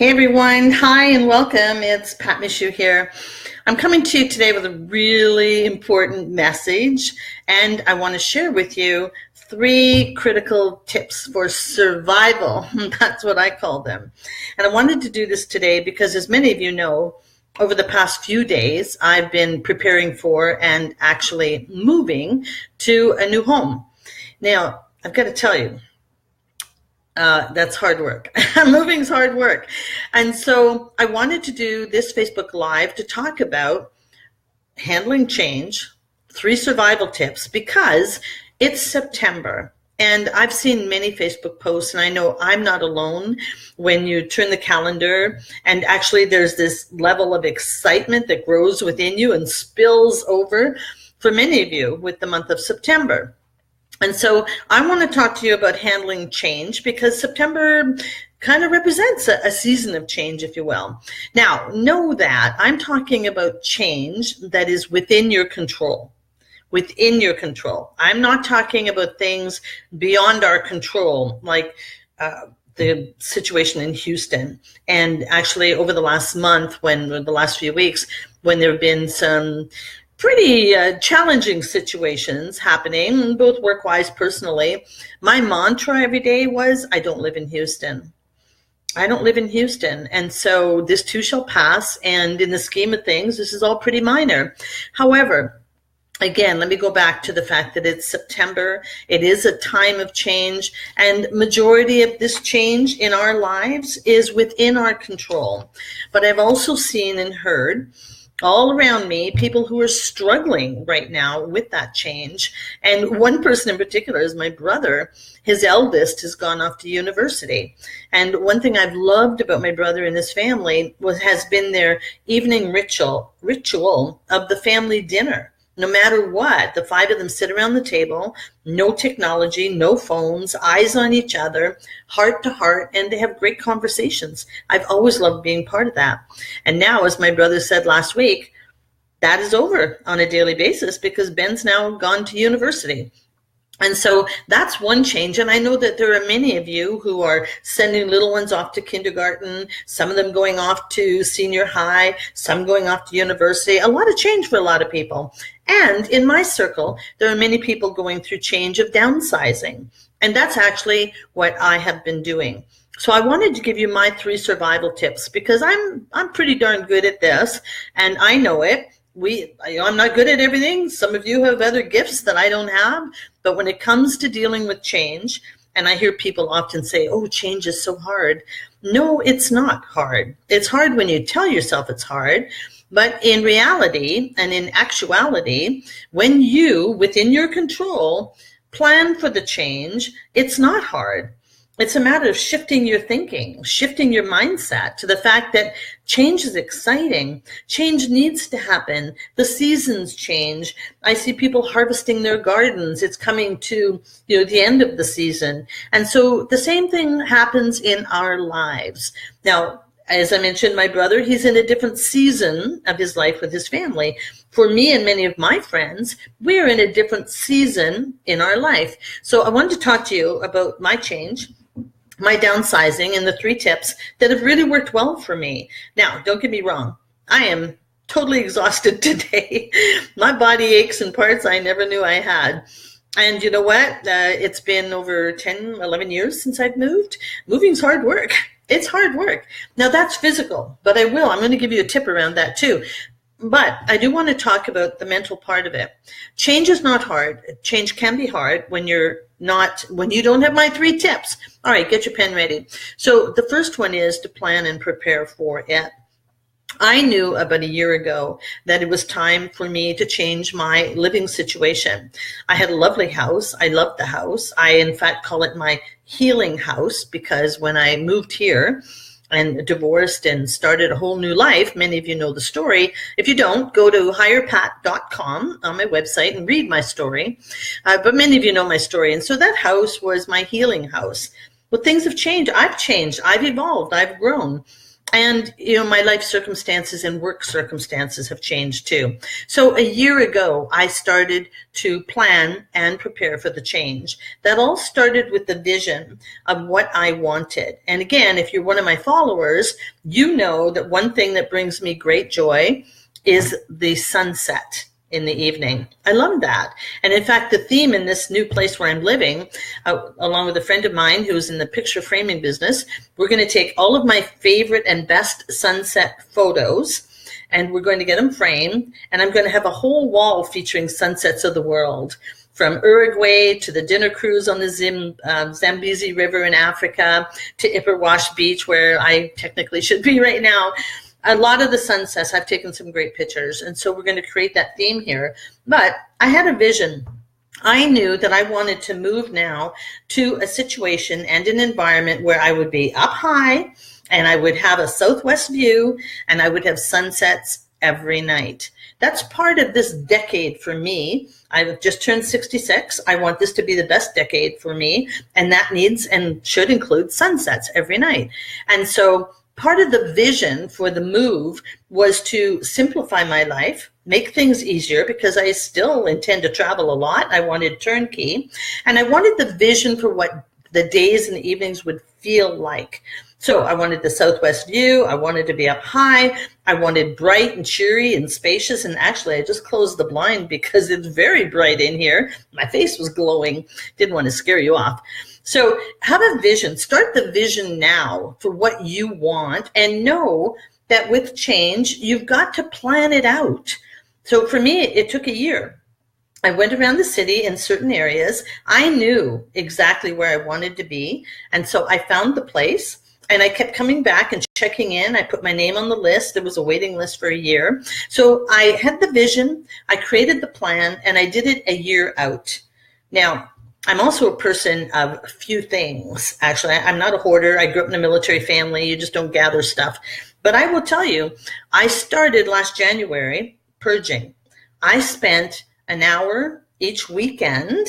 Hey everyone, hi and welcome. It's Pat Michaud here. I'm coming to you today with a really important message, and I want to share with you 3 critical tips for survival. That's what I call them. And I wanted to do this today because, as many of you know, over the past few days, I've been preparing for and actually moving to a new home. Now, I've got to tell you, that's hard work. Moving's hard work. And so I wanted to do this Facebook Live to talk about handling change, 3 survival tips, because it's September. And I've seen many Facebook posts, and I know I'm not alone when you turn the calendar, and actually there's this level of excitement that grows within you and spills over for many of you with the month of September. And so I want to talk to you about handling change because September kind of represents a season of change, if you will. Now, know that I'm talking about change that is within your control. Within your control. I'm not talking about things beyond our control, like the situation in Houston. And actually over the last month, the last few weeks, when there have been some pretty challenging situations happening, both work-wise, personally. My mantra every day was, I don't live in Houston. I don't live in Houston. And so this too shall pass. And in the scheme of things, this is all pretty minor. However, again, let me go back to the fact that it's September. It is a time of change. And majority of this change in our lives is within our control. But I've also seen and heard all around me, people who are struggling right now with that change. And one person in particular is my brother. His eldest has gone off to university. And one thing I've loved about my brother and his family has been their evening ritual of the family dinner. No matter what, the 5 of them sit around the table, no technology, no phones, eyes on each other, heart to heart, and they have great conversations. I've always loved being part of that. And now, as my brother said last week, that is over on a daily basis because Ben's now gone to university. And so that's one change. And I know that there are many of you who are sending little ones off to kindergarten, some of them going off to senior high, some going off to university, a lot of change for a lot of people. And in my circle, there are many people going through change of downsizing. And that's actually what I have been doing. So I wanted to give you my 3 survival tips because I'm pretty darn good at this and I know it. I'm not good at everything. Some of you have other gifts that I don't have. But when it comes to dealing with change, and I hear people often say, oh, change is so hard. No, it's not hard. It's hard when you tell yourself it's hard. But in reality and in actuality, when you, within your control, plan for the change, it's not hard. It's a matter of shifting your thinking, shifting your mindset to the fact that change is exciting. Change needs to happen. The seasons change. I see people harvesting their gardens. It's coming to, the end of the season. And so the same thing happens in our lives. Now, as I mentioned, my brother, he's in a different season of his life with his family. For me and many of my friends, we're in a different season in our life. So I wanted to talk to you about my change, my downsizing, and the 3 tips that have really worked well for me. Now, don't get me wrong. I am totally exhausted today. My body aches in parts I never knew I had. And you know what? It's been over 10, 11 years since I've moved. Moving's hard work. It's hard work. Now, that's physical, but I'm going to give you a tip around that too. But I do want to talk about the mental part of it. Change is not hard. Change can be hard when you don't have my 3 tips. All right, get your pen ready. So the first one is to plan and prepare for it. I knew about a year ago that it was time for me to change my living situation. I had a lovely house. I loved the house. I, in fact, call it my healing house because when I moved here and divorced and started a whole new life, many of you know the story. If you don't, go to higherpat.com on my website and read my story. But many of you know my story. And so that house was my healing house. Well, things have changed. I've changed. I've evolved. I've grown. And, my life circumstances and work circumstances have changed too. So a year ago, I started to plan and prepare for the change. That all started with the vision of what I wanted. And again, if you're one of my followers, you know that one thing that brings me great joy is the sunset in the evening. I love that. And in fact, the theme in this new place where I'm living, along with a friend of mine who's in the picture framing business, we're going to take all of my favorite and best sunset photos and we're going to get them framed. And I'm going to have a whole wall featuring sunsets of the world, from Uruguay to the dinner cruise on the Zambezi River in Africa to Ipperwash Beach, where I technically should be right now. A lot of the sunsets, I've taken some great pictures. And so we're going to create that theme here. But I had a vision. I knew that I wanted to move now to a situation and an environment where I would be up high and I would have a southwest view and I would have sunsets every night. That's part of this decade for me. I've just turned 66. I want this to be the best decade for me. And that needs and should include sunsets every night. And so part of the vision for the move was to simplify my life, make things easier, because I still intend to travel a lot. I wanted turnkey, and I wanted the vision for what the days and the evenings would feel like. So I wanted the southwest view. I wanted to be up high. I wanted bright and cheery and spacious. And actually, I just closed the blind because it's very bright in here. My face was glowing. Didn't want to scare you off. So have a vision. Start the vision now for what you want, and know that with change, you've got to plan it out. So for me, it took a year. I went around the city in certain areas. I knew exactly where I wanted to be. And so I found the place. And I kept coming back and checking in. I put my name on the list. There was a waiting list for a year. So I had the vision, I created the plan, and I did it a year out. Now, I'm also a person of few things. Actually, I'm not a hoarder. I grew up in a military family. You just don't gather stuff. But I will tell you, I started last January purging. I spent an hour each weekend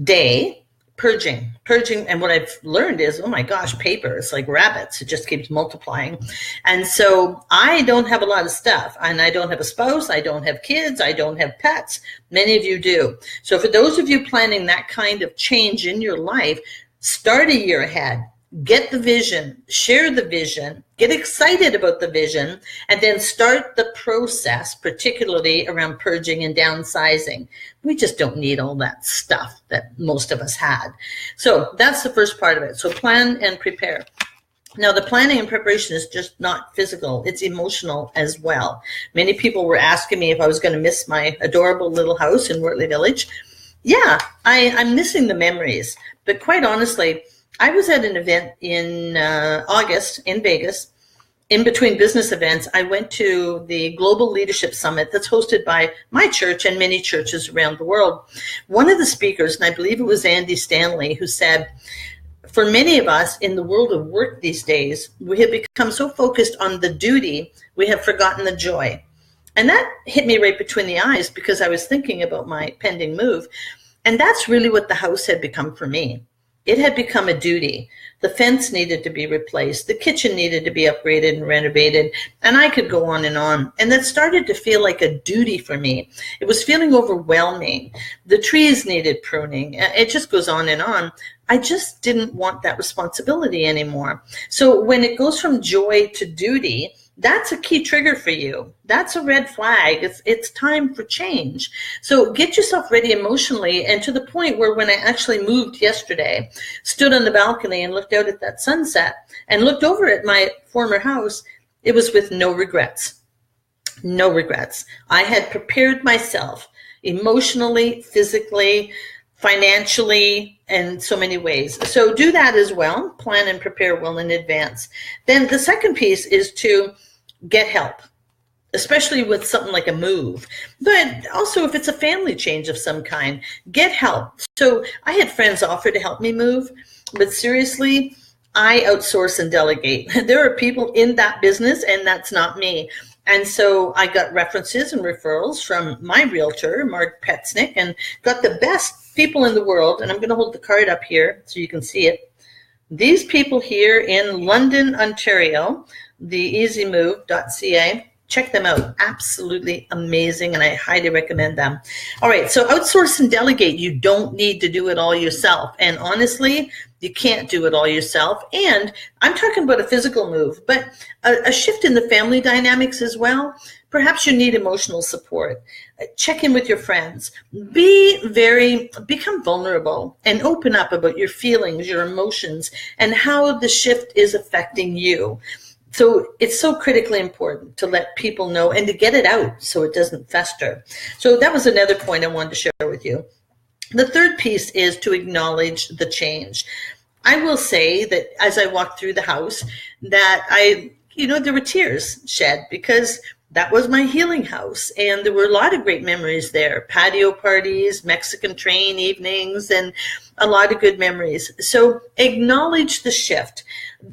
day purging. And what I've learned is, oh my gosh, paper, it's like rabbits. It just keeps multiplying. And so I don't have a lot of stuff, and I don't have a spouse. I don't have kids. I don't have pets. Many of you do. So for those of you planning that kind of change in your life, start a year ahead. Get the vision, share the vision, get excited about the vision, and then start the process, particularly around purging and downsizing. We just don't need all that stuff that most of us had. So that's the first part of it. So plan and prepare. Now, the planning and preparation is just not physical. It's emotional as well. Many people were asking me if I was going to miss my adorable little house in Wortley Village. Yeah, I'm missing the memories. But quite honestly, I was at an event in August in Vegas. In between business events, I went to the Global Leadership Summit that's hosted by my church and many churches around the world. One of the speakers, and I believe it was Andy Stanley, who said, for many of us in the world of work these days, we have become so focused on the duty, we have forgotten the joy. And that hit me right between the eyes, because I was thinking about my pending move. And that's really what the house had become for me. It had become a duty. The fence needed to be replaced. The kitchen needed to be upgraded and renovated. And I could go on. And that started to feel like a duty for me. It was feeling overwhelming. The trees needed pruning. It just goes on. I just didn't want that responsibility anymore. So when it goes from joy to duty, that's a key trigger for you. That's a red flag. It's time for change. So get yourself ready emotionally, and to the point where when I actually moved yesterday, stood on the balcony and looked out at that sunset and looked over at my former house, it was with no regrets. No regrets. I had prepared myself emotionally, physically, financially, in so many ways. So do that as well. Plan and prepare well in advance. Then the second piece is to get help, especially with something like a move, but also if it's a family change of some kind, get help. So I had friends offer to help me move, but seriously, I outsource and delegate. There are people in that business, and that's not me. And so I got references and referrals from my realtor, Mark Petznick, and got the best people in the world. And I'm going to hold the card up here so you can see it. These people here in London, Ontario, theeasymove.ca. Check them out. Absolutely amazing, and I highly recommend them. All right, so outsource and delegate. You don't need to do it all yourself. And honestly, you can't do it all yourself. And I'm talking about a physical move, but a shift in the family dynamics as well. Perhaps you need emotional support. Check in with your friends. Become vulnerable and open up about your feelings, your emotions, and how the shift is affecting you. So it's so critically important to let people know and to get it out so it doesn't fester. So that was another point I wanted to share with you. The third piece is to acknowledge the change. I will say that as I walked through the house that there were tears shed because that was my healing house. And there were a lot of great memories there, patio parties, Mexican train evenings, and a lot of good memories. So acknowledge the shift.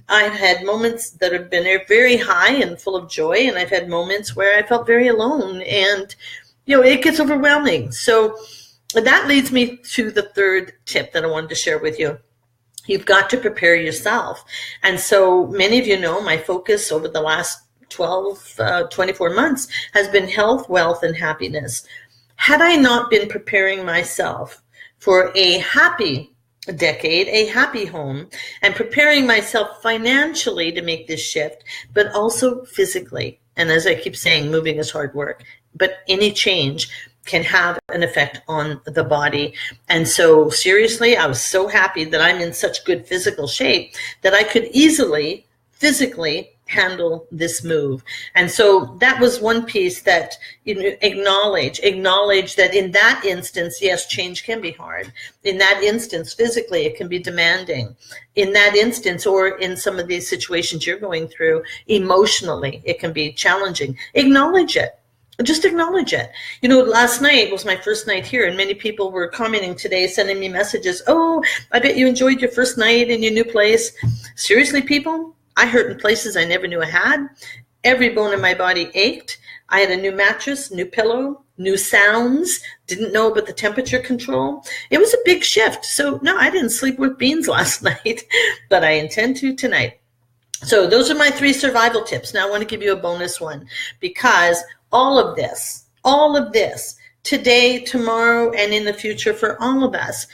I've had moments that have been very high and full of joy, and I've had moments where I felt very alone, and it gets overwhelming. So that leads me to the third tip that I wanted to share with you. You've got to prepare yourself. And so many of you know my focus over the last 24 months has been health, wealth, and happiness. Had I not been preparing myself for a happy decade, a happy home, and preparing myself financially to make this shift, but also physically. And as I keep saying, moving is hard work, but any change can have an effect on the body. And so seriously, I was so happy that I'm in such good physical shape that I could easily physically handle this move. And so that was one piece that acknowledge that in that instance, yes, change can be hard. In that instance, physically, it can be demanding. In that instance, or in some of these situations you're going through, emotionally, it can be challenging. Acknowledge it. Just acknowledge it. Last night was my first night here, and many people were commenting today, sending me messages. Oh, I bet you enjoyed your first night in your new place. Seriously, people? I hurt in places I never knew I had. Every bone in my body ached. I had a new mattress, new pillow, new sounds, didn't know about the temperature control. It was a big shift. So no, I didn't sleep with beans last night, but I intend to tonight. So those are my 3 survival tips. Now I want to give you a bonus one, because all of this, today, tomorrow, and in the future for all of us,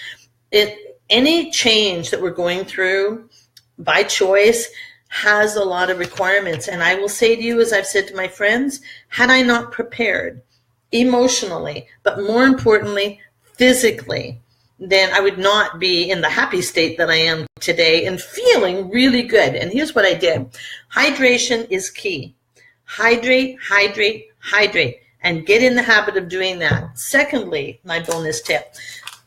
any change that we're going through by choice has a lot of requirements. And I will say to you, as I've said to my friends, had I not prepared emotionally, but more importantly, physically, then I would not be in the happy state that I am today and feeling really good. And here's what I did. Hydration is key. Hydrate, hydrate, hydrate, and get in the habit of doing that. Secondly, my bonus tip.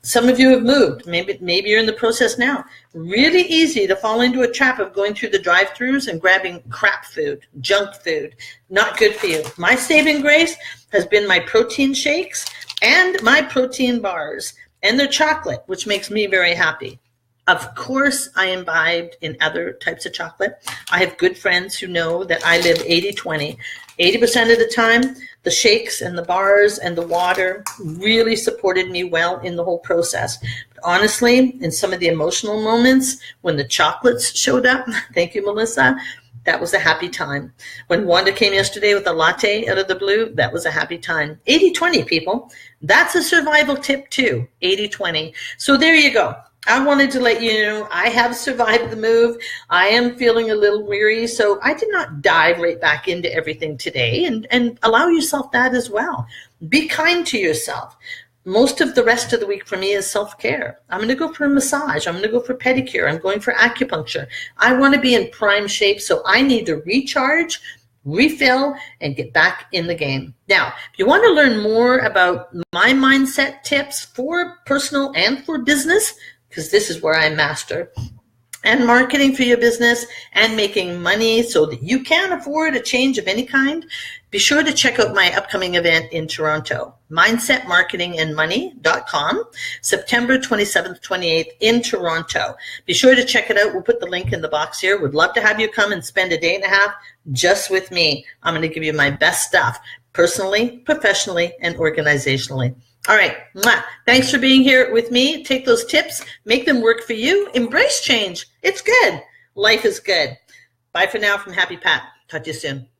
Some of you have moved. Maybe you're in the process now. Really easy to fall into a trap of going through the drive-thrus and grabbing crap food, junk food, not good for you. My saving grace has been my protein shakes and my protein bars, and their chocolate, which makes me very happy. Of course, I imbibed in other types of chocolate. I have good friends who know that I live 80-20. 80% of the time, the shakes and the bars and the water really supported me well in the whole process. But honestly, in some of the emotional moments, when the chocolates showed up, thank you, Melissa, that was a happy time. When Wanda came yesterday with a latte out of the blue, that was a happy time. 80-20, people. That's a survival tip too, 80-20. So there you go. I wanted to let you know I have survived the move. I am feeling a little weary, so I did not dive right back into everything today, and allow yourself that as well. Be kind to yourself. Most of the rest of the week for me is self-care. I'm going to go for a massage. I'm going to go for pedicure. I'm going for acupuncture. I want to be in prime shape, so I need to recharge, refill, and get back in the game. Now, if you want to learn more about my mindset tips for personal and for business, because this is where I master, and marketing for your business and making money so that you can afford a change of any kind, be sure to check out my upcoming event in Toronto, mindsetmarketingandmoney.com, September 27th, 28th in Toronto. Be sure to check it out. We'll put the link in the box here. Would love to have you come and spend a day and a half just with me. I'm going to give you my best stuff, personally, professionally, and organizationally. All right. Thanks for being here with me. Take those tips, make them work for you. Embrace change. It's good. Life is good. Bye for now from Happy Pat. Talk to you soon.